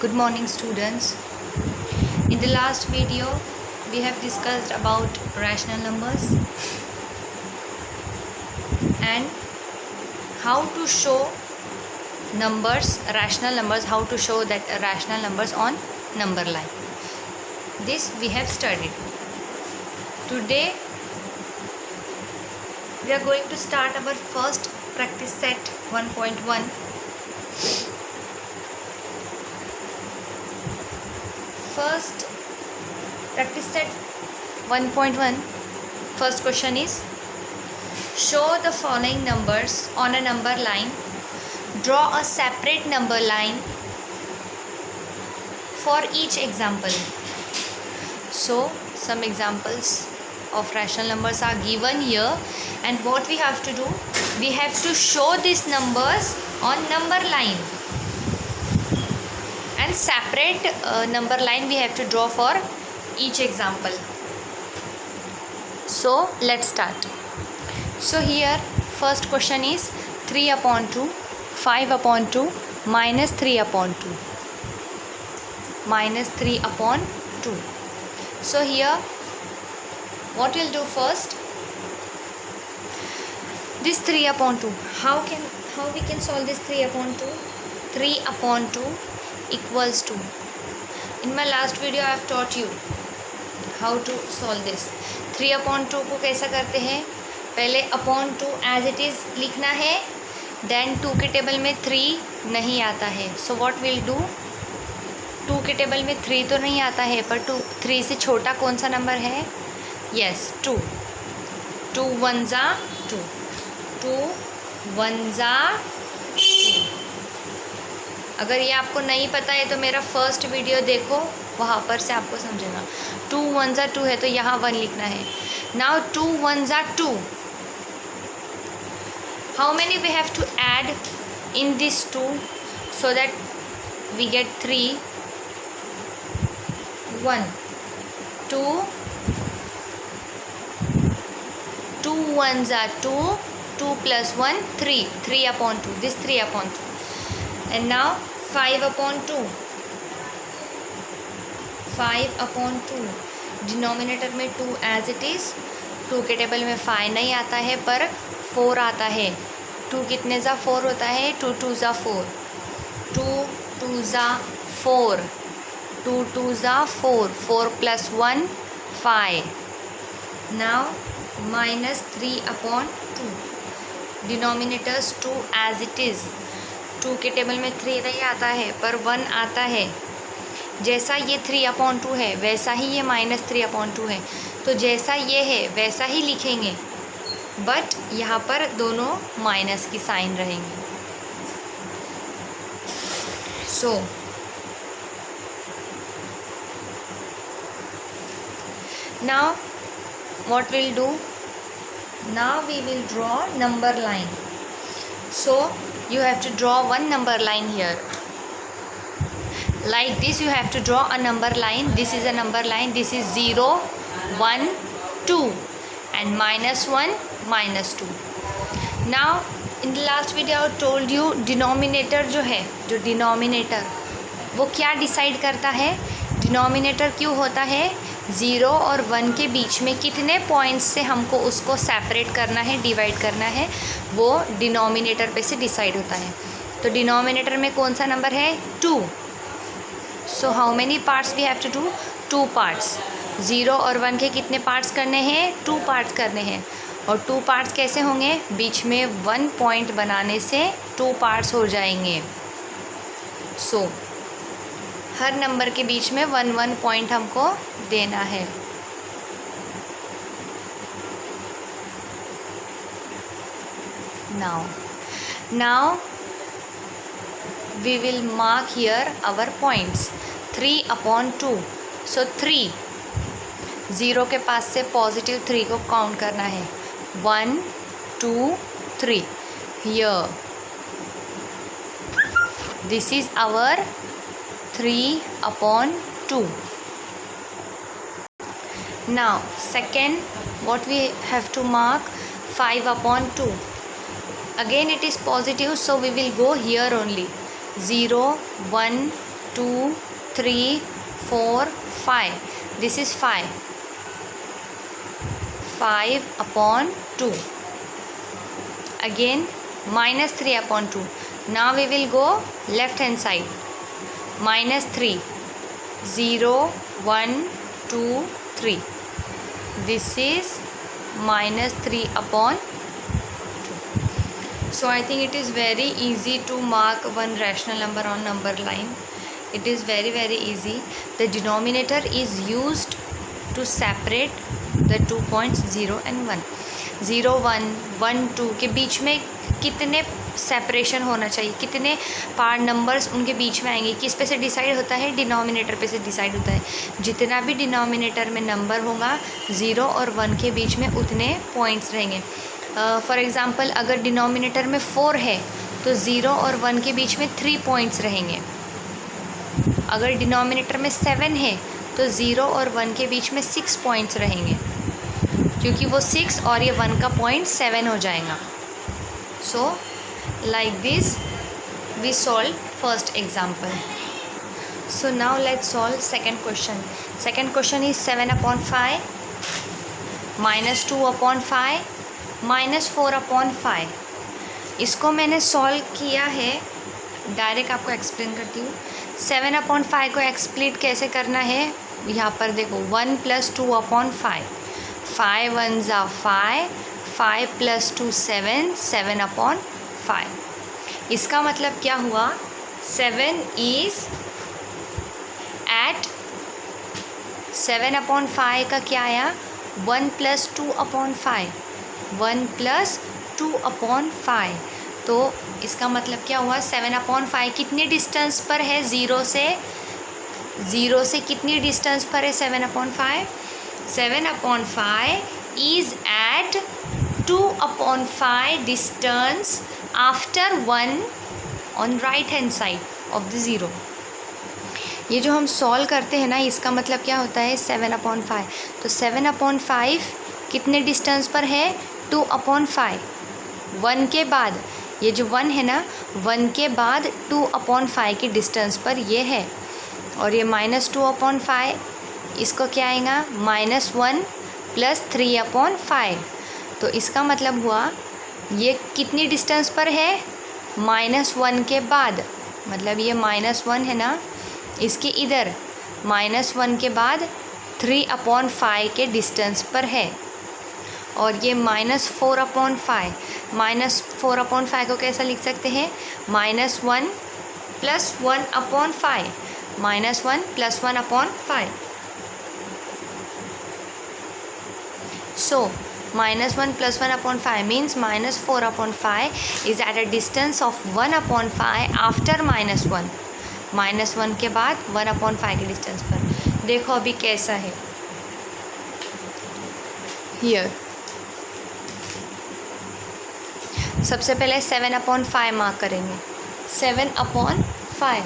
Good morning, students. In the last video we have discussed about rational numbers and how to show numbers, rational numbers, how to show that rational numbers on number line. This we have studied. Today we are going to start our first practice set 1.1. First practice set 1.1. First question is, show the following numbers on a number line. Draw a separate number line for each example. So some examples of rational numbers are given here, and what we have to do, we have to show these numbers on number line, and separate number line we have to draw for each example. So let's start. So here first question is 3/2, 5/2, minus 3/2, minus 3/2. So here what we'll do first, this 3/2, how we can solve this 3/2? 3/2 equals to, in my last video I have taught you how to solve this. 3/2 को कैसा करते हैं, पहले upon 2 as it is लिखना है, then 2 के table में 3 नहीं आता है. सो व्हाट विल डू, 2 के टेबल में 3 तो नहीं आता है, पर 3 से छोटा कौन सा नंबर है? यस 2. 2 1 जा 2, 2 1 जा 2. अगर ये आपको नहीं पता है तो मेरा फर्स्ट वीडियो देखो, वहाँ पर से आपको समझेगा. 2 1 जा 2 है तो यहाँ 1 लिखना है. नाउ 2 1 जा 2. How many we have to add in this 2 so that we get 3? 1 2 2 1 जा 2, 2 plus 1 3, 3/2, this 3/2. And now 5/2, 5/2, denominator में 2 एज इट इज़. 2 के टेबल में 5 नहीं आता है पर 4 आता है. 2 कितने ज़ा 4 होता है? 2 2 ज़ा 4, 2 2 ज़ा 4, 2 2 ज़ा 4, 4 plus 1 5. Now minus 3/2, denominators 2 as it is. 2 के टेबल में 3 नहीं आता है पर 1 आता है. जैसा ये 3/2 है वैसा ही ये माइनस 3/2 है, तो जैसा ये है वैसा ही लिखेंगे, बट यहाँ पर दोनों माइनस की साइन रहेंगे. So now what we'll do, now we will draw number line. So you have to draw one number line here like this. You have to draw a number line. This is a number line. This is 0 1 2 and minus 1 minus 2. Now in the last video I told you denominator जो है, जो denominator वो क्या decide करता है? Denominator क्यों होता है? 0 और 1 के बीच में कितने पॉइंट्स से हमको उसको सेपरेट करना है, डिवाइड करना है, वो डिनोमिनेटर पे से डिसाइड होता है. तो डिनोमिनेटर में कौन सा नंबर है? 2. So how many parts we have to do? 2 parts. 0 और 1 के कितने पार्ट्स करने हैं? 2 पार्ट्स करने हैं. और 2 पार्ट्स कैसे होंगे? बीच में 1 पॉइंट बनाने से 2 पार्ट्स हो जाएंगे. सो हर नंबर के बीच में 1 1 पॉइंट हमको देना है. now we will mark here our points. 3/2, so 3, 0 के पास से पॉजिटिव 3 को काउंट करना है. 1 2 3. here this is our 3/2. now second, what we have to mark? 5/2. again it is positive, so we will go here only. 0 1 2 3 4 5. This is 5 upon 2. Again minus 3 upon 2. Now we will go left hand side. Minus 3. 0 1 2 3. This is minus 3 upon 2. So I think it is very easy to mark one rational number on number line. It is very easy. The denominator is used to separate the 2 points 0 and 1. 0 1 1 2 के बीच में कितने separation होना चाहिए, कितने part numbers उनके बीच में आएंगे, किस पे से डिसाइड होता है, डिनोमिनेटर पे से डिसाइड होता है. जितना भी डिनोमिनेटर में नंबर होगा 0 और 1 के बीच में उतने पॉइंट्स रहेंगे. फॉर एग्ज़ाम्पल अगर डिनोमिनेटर में 4 है तो 0 और 1 के बीच में 3 पॉइंट्स रहेंगे. अगर डिनोमिनेटर में 7 है तो 0 और 1 के बीच में 6 पॉइंट्स रहेंगे, क्योंकि वो 6 और ये 1 का पॉइंट 7 हो जाएगा. सो like this we solve first example. So now let's solve second question. Second question is 7 upon 5 minus 2 upon 5 minus 4 upon 5. इसको मैंने सॉल्व किया है, डायरेक्ट आपको एक्सप्लेन करती हूँ. 7 upon 5 को एक्सप्लिट कैसे करना है, यहाँ पर देखो 1 plus 2 upon 5. 5 1s are 5, 5 plus 2 7, 7 upon 5. इसका मतलब क्या हुआ, 7 इज़ एट 7 upon 5 का क्या आया, 1 plus 2 upon 5, 1 plus 2 upon 5. तो इसका मतलब क्या हुआ, 7 upon 5 कितने डिस्टेंस पर है, 0 से कितनी डिस्टेंस पर है 7 upon 5. 7 upon 5 is at 2 upon 5 distance after 1 on right hand side of the 0. ये जो हम सॉल्व करते हैं ना, इसका मतलब क्या होता है, 7 upon 5. तो 7 upon 5 कितने डिस्टेंस पर है, 2 upon 5. 1 के बाद, ये जो 1 है ना, 1 के बाद 2 upon 5 की डिस्टेंस पर ये है. और ये माइनस 2 upon 5, इसको क्या आएगा, -1 + 3 upon 5. तो इसका मतलब हुआ ये कितनी डिस्टेंस पर है, -1 के बाद, मतलब ये -1 है ना, इसके इधर -1 के बाद 3 upon 5 के डिस्टेंस पर है. और ये -4 upon 5, -4 upon 5 को कैसा लिख सकते हैं, -1 + 1 upon 5, -1 + 1 upon 5. So -1 + 1 upon 5 means -4 upon 5 is at a distance of 1 upon 5 after -1. -1 के बाद 1 upon 5 के डिस्टेंस पर. देखो अभी कैसा है, हियर सबसे पहले 7 upon 5 मार्क करेंगे. 7 upon 5,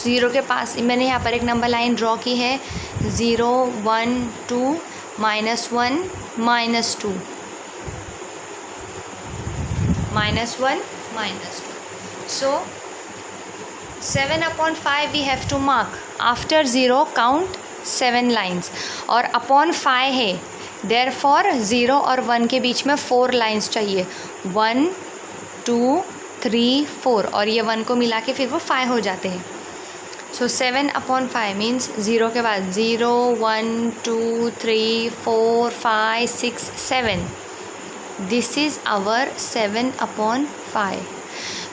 0 के पास मैंने यहाँ पर एक नंबर लाइन ड्रॉ की है, 0 1 2 -1 -2 -1 -2. So 7 upon 5 we have to mark. After 0 count 7 lines. और upon 5 है, therefore 0 और 1 के बीच में 4 लाइन्स चाहिए, 1 2 3 4, और ये 1 को मिला के फिर वो 5 हो जाते हैं. सो 7 upon 5 मीन्स 0 के बाद 0 1 2 3 4 5 6 7. This is our 7 upon 5.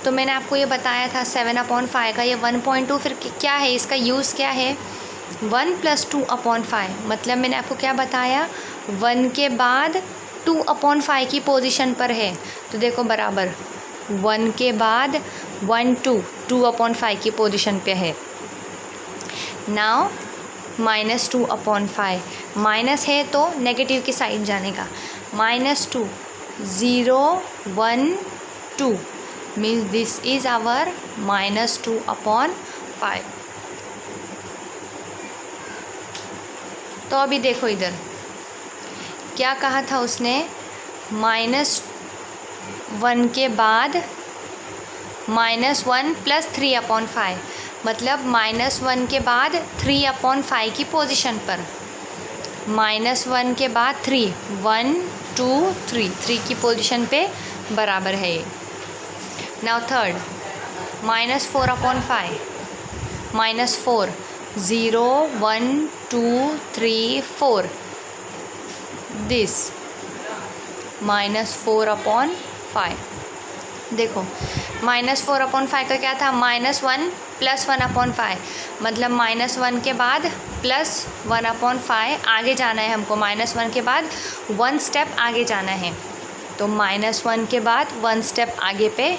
तो मैंने आपको ये बताया था 7 upon 5 का ये 1.2, फिर क्या है इसका यूज़ क्या है, 1 + 2 upon 5. मतलब मैंने आपको क्या बताया, 1 के बाद 2 upon 5 की पोजीशन पर है. तो देखो बराबर 1 के बाद 1 2 upon 5 की पोजीशन पे है. नाउ -2 upon 5, माइनस है तो नेगेटिव की साइड जाने का, -2 0 1 2 means this is our -2 upon 5. तो अभी देखो इधर क्या कहा था उसने, -1 के बाद -1 + 3/5, मतलब -1 के बाद 3/5 की पोजीशन पर, -1 के बाद 3, 1 2 3 की पोजीशन पे बराबर है ये। Now third, -4/5, -4, 0 1 2 3 4, this -4/5। देखो -4/5 का क्या था, -1 + 1/5, मतलब -1 के बाद +1/5 आगे जाना है हमको, -1 के बाद 1 स्टेप आगे जाना है, तो -1 के बाद 1 स्टेप आगे पे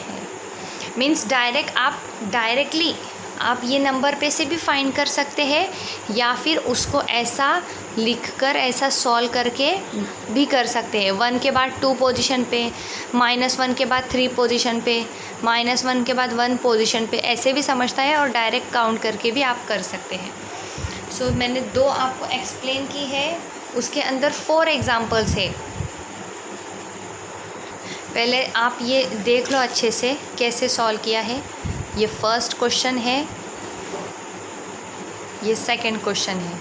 मीन्स डायरेक्टली आप ये नंबर पे से भी फाइंड कर सकते हैं, या फिर उसको ऐसा लिखकर ऐसा सॉल्व करके भी कर सकते हैं। 1 के बाद 2 पोजीशन पे, -1 के बाद 3 पोजीशन पे, -1 के बाद 1 पोजीशन पे, ऐसे भी समझता है और डायरेक्ट काउंट करके भी आप कर सकते हैं। सो मैंने 2 आपको एक्सप्लेन की है, उसके अंदर 4 एग्जाम्पल्स है। पहले आप ये देख लो अच्छे से कैसे सॉल्व किया है। ये फर्स्ट क्वेश्चन है, ये सेकंड क्वेश्चन है।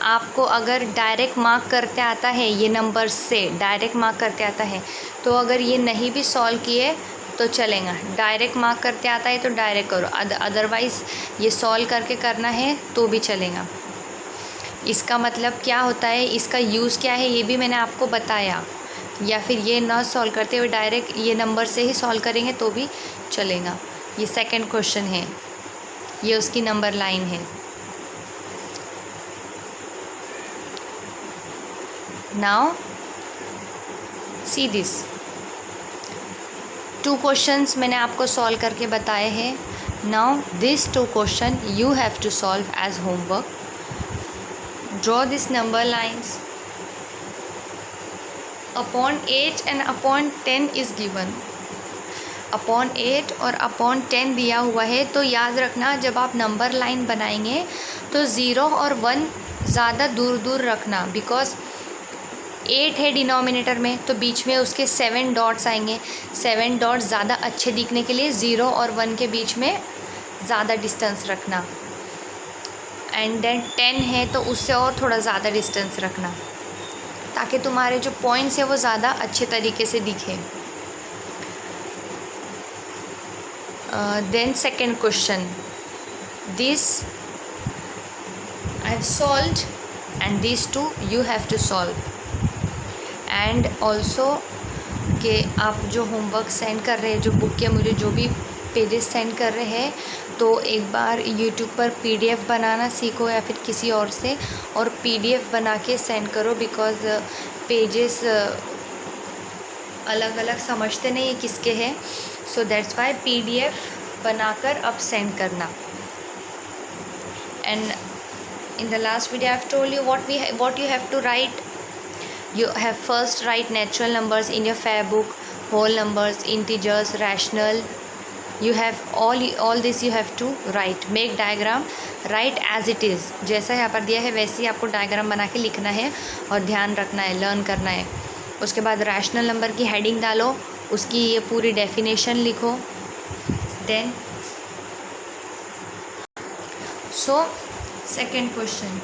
आपको अगर डायरेक्ट मार्क करते आता है, ये नंबर से डायरेक्ट मार्क करते आता है, तो अगर ये नहीं भी सॉल्व किए तो चलेगा। डायरेक्ट मार्क करते आता है तो डायरेक्ट करो, अदरवाइज़ ये सॉल्व करके करना है तो भी चलेगा। इसका मतलब क्या होता है, इसका यूज़ क्या है, ये भी मैंने आपको बताया। या फिर ये ना सॉल्व करते हुए डायरेक्ट ये नंबर से ही सॉल्व करेंगे तो भी चलेगा। ये सेकंड क्वेश्चन है, ये उसकी नंबर लाइन है। नाउ सी दिस 2 क्वेश्चंस मैंने आपको सॉल्व करके बताए हैं। Now this 2 question you have to solve as homework. Draw this number lines upon 8 and upon 10 is given. Upon 8 और अपॉन 10 दिया हुआ है, तो याद रखना जब आप नंबर लाइन बनाएंगे तो 0 और 1 ज़्यादा दूर दूर रखना, बिकॉज 8 है डिनोमिनेटर में तो बीच में उसके 7 डॉट्स आएंगे। 7 डॉट्स ज़्यादा अच्छे दिखने के लिए 0 और 1 के बीच में ज़्यादा डिस्टेंस रखना। एंड देन 10 है तो उससे और थोड़ा ज़्यादा डिस्टेंस रखना, ताकि तुम्हारे जो पॉइंट्स है वो ज़्यादा अच्छे तरीके से दिखे। Then second question, this I have solved and this 2 you have to solve. And also कि आप जो होमवर्क सेंड कर रहे हैं, जो बुक के मुझे जो भी पेजेस सेंड कर रहे हैं, तो एक बार यूट्यूब पर PDF बनाना सीखो या फिर किसी और से, और PDF बना के सेंड करो, बिकॉज पेजेस अलग अलग समझते नहीं किसके हैं। सो दैट्स वाई PDF बनाकर अब सेंड करना। And in the last video I have told you what you have to write. You have first write natural numbers in your fair book, whole numbers, integers, rational. You have all this you have to write. Make diagram, write as it is. जैसा यहाँ पर दिया है वैसे ही आपको diagram बना के लिखना है और ध्यान रखना है, लर्न करना है। उसके बाद रैशनल नंबर की हेडिंग डालो, उसकी ये पूरी डेफिनेशन लिखो। Then so second question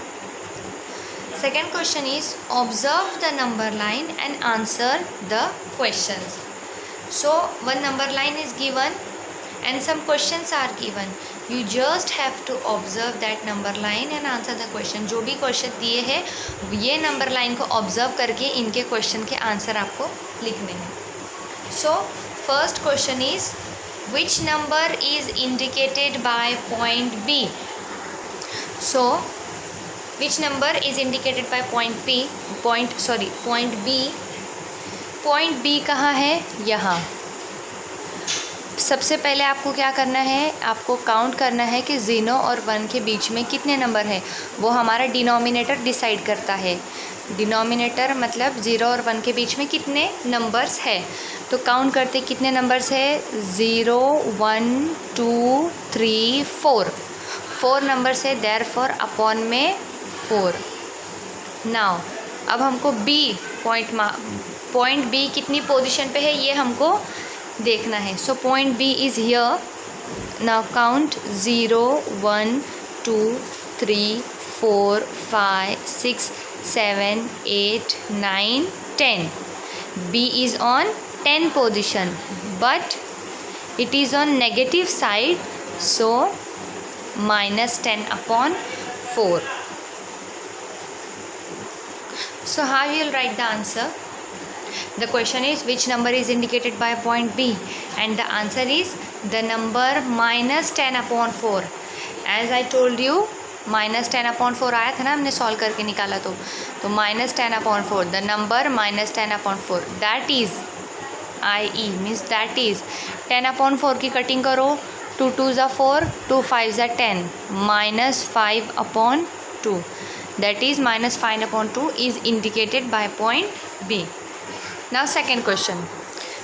is observe the number line and answer the questions. So one number line is given and some questions are given. You just have to observe that number line and answer the question. जो भी question दिए हैं ये number line को observe करके इनके question के answer आपको लिखने हैं। So first question is which number is indicated by point B? So which number is indicated by point B? Point B कहाँ है? यहाँ। सबसे पहले आपको क्या करना है, आपको काउंट करना है कि 0 और 1 के बीच में कितने नंबर हैं। वो हमारा डिनोमिनेटर डिसाइड करता है। डिनोमिनेटर मतलब 0 और 1 के बीच में कितने नंबर्स है। तो काउंट करते कितने नंबर्स है, 0 1 2 3 4 नंबर्स है, देयरफॉर अपॉन में 4। नाउ अब हमको पॉइंट B कितनी पोजीशन पे है ये हमको देखना है. So point B is here. Now count 0, 1, 2, 3, 4, 5, 6, 7, 8, 9, 10. B is on 10 position, but it is on negative side, so minus 10 upon 4. So how you will write the answer? The question is which number is indicated by point B, and the answer is the number minus 10 upon 4. As I told you, minus 10 upon 4 आया था ना, हमने solve करके निकाला. तो minus 10 upon 4, the number minus 10 upon 4, that is IE means that is 10 upon 4 की cutting करो. 2 2s are 4, 2 5s are 10, minus 5 upon 2, that is minus 5 upon 2 is indicated by point B. Now second question.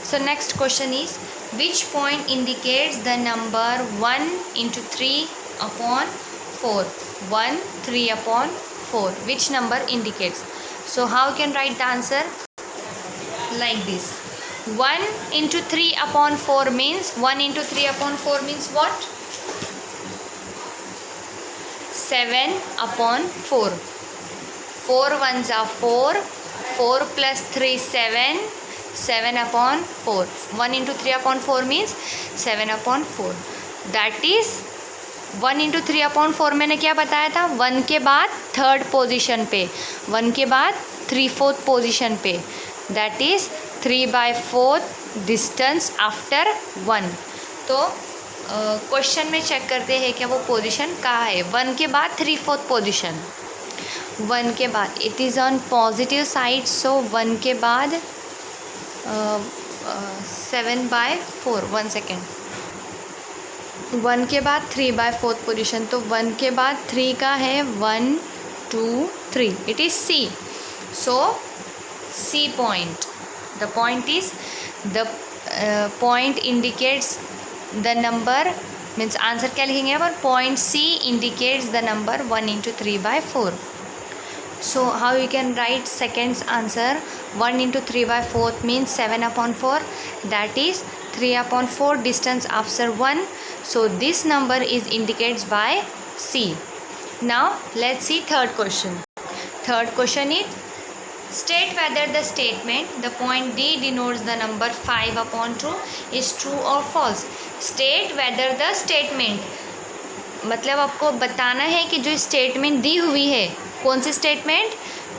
So next question is which point indicates the number 1 into 3 upon 4? 1 3 upon 4. Which number indicates? So how you can write the answer? Like this. 1 into 3 upon 4 means 1 into 3 upon 4 means what? 7 upon 4. 4 ones are 4. 4 plus 3 7. 7 upon 4. 1 into 3 upon 4 means 7 upon 4. That is 1 into 3 upon 4 मैंने क्या बताया था? 1 के बाद third position पे, 1 के बाद 3/4 position पे, दैट इज़ 3/4 डिस्टेंस आफ्टर 1. तो क्वेश्चन में चेक करते हैं क्या वो पोजीशन कहाँ है. 1 के बाद 3/4 पोजीशन, 1 के बाद it is on positive side, so 1 के बाद 7/4. 1 सेकेंड. 1 के बाद 3/4 पोजीशन, तो 1 के बाद 3 का है 1 2 3, it is C. So C point. The point is the point indicates the number, means answer क्या लिखेंगे यहाँ पर? Point C indicates the number 1 into 3/4. So how you can write second's answer? 1 into 3/4 means 7 upon 4, that is 3 upon 4 distance after 1. So this number is indicated by C. Now let's see third question. Third question is state whether the statement the point D denotes the number 5 upon 2 is true or false. State whether the statement, मतलब आपको बताना है कि जो statement दी हुई है, कौन सी statement?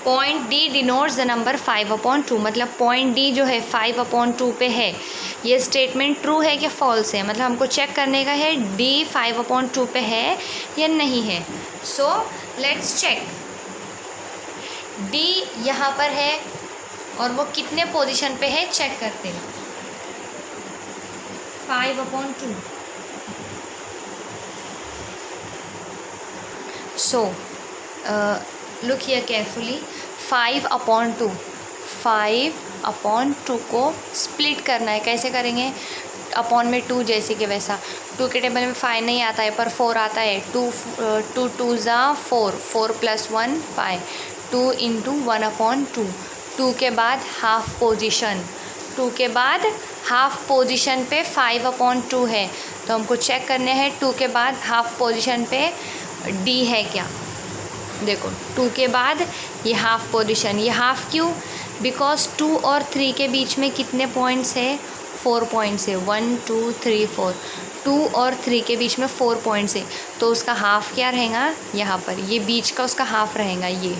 Point D denotes the number 5 upon 2, मतलब पॉइंट डी जो है 5 अपॉन 2 पे है, ये स्टेटमेंट ट्रू है कि फॉल्स है. मतलब हमको चेक करने का है डी 5 अपॉन 2 पे है या नहीं है. So let's check. डी यहाँ पर है और वो कितने पोजीशन पे है चेक करते हैं. 5 upon 2. So look here carefully. 5 upon 2, 5 upon 2 को स्प्लिट करना है. कैसे करेंगे? अपॉन में 2 जैसे कि वैसा. 2 के टेबल में 5 नहीं आता है पर 4 आता है. 2 2s are 4, 4 plus 1 5, 2 into 1 upon 2. 2 के बाद हाफ पोजीशन, 2 के बाद हाफ पोजीशन पे 5 अपॉन 2 है, तो हमको चेक करने हैं 2 के बाद हाफ पोजीशन पे डी है क्या. देखो 2 के बाद ये हाफ पोजीशन, ये हाफ क्यों? बिकॉज 2 और 3 के बीच में कितने पॉइंट्स है? 4 पॉइंट्स है. 1 2 3 4. 2 और 3 के बीच में 4 पॉइंट्स है, तो उसका हाफ क्या रहेगा? यहाँ पर ये बीच का उसका हाफ रहेगा ये.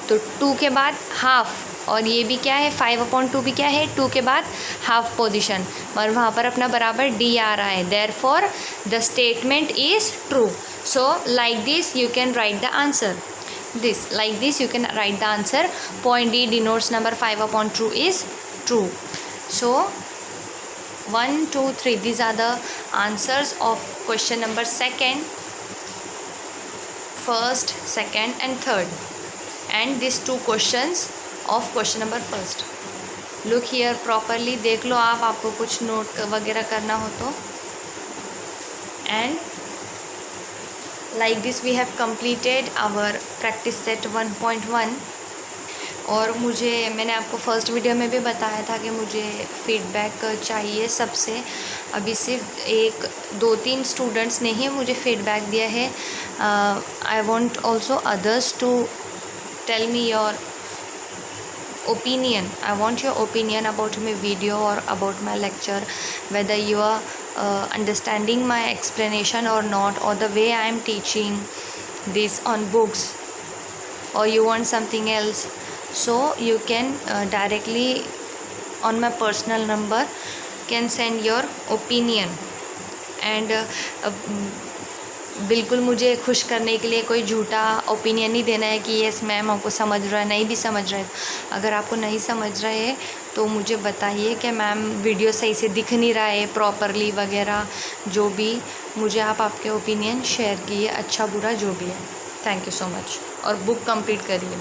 तो 2 के बाद हाफ, और ये भी क्या है? 5 अपॉन 2 भी क्या है? 2 के बाद हाफ पोजीशन, और वहाँ पर अपना बराबर डी आ रहा है. Therefore the statement is true. So like this you can write the answer. Like this you can write the answer. Point D denotes number 5 upon 2 is true. So 1 2 3 these are the answers of question number second, first, second and third, and these 2 questions of question number first. Look here properly. देख लो आप, आपको कुछ note वगैरह करना हो तो. And like this we have completed our practice set 1.1. और मैंने आपको फर्स्ट वीडियो में भी बताया था कि मुझे फीडबैक चाहिए सबसे। अभी सिर्फ 1-2-3 स्टूडेंट्स ने ही मुझे फीडबैक दिया है। I want also others to tell me your opinion. I want your opinion about my video or about my lecture, whether you are understanding my explanation or not, or the way I am teaching this on books, or you want something else. So you can directly on my personal number can send your opinion. And बिल्कुल मुझे खुश करने के लिए कोई झूठा opinion नहीं देना है कि यस मैम आपको समझ रहा है, नहीं भी समझ रहा है। अगर आपको नहीं समझ रहा है तो मुझे बताइए कि मैम वीडियो सही से दिख नहीं रहा है प्रॉपरली वगैरह, जो भी मुझे आप आपके ओपिनियन शेयर कीजिए, अच्छा बुरा जो भी है। Thank you so much. और बुक कंप्लीट करिए।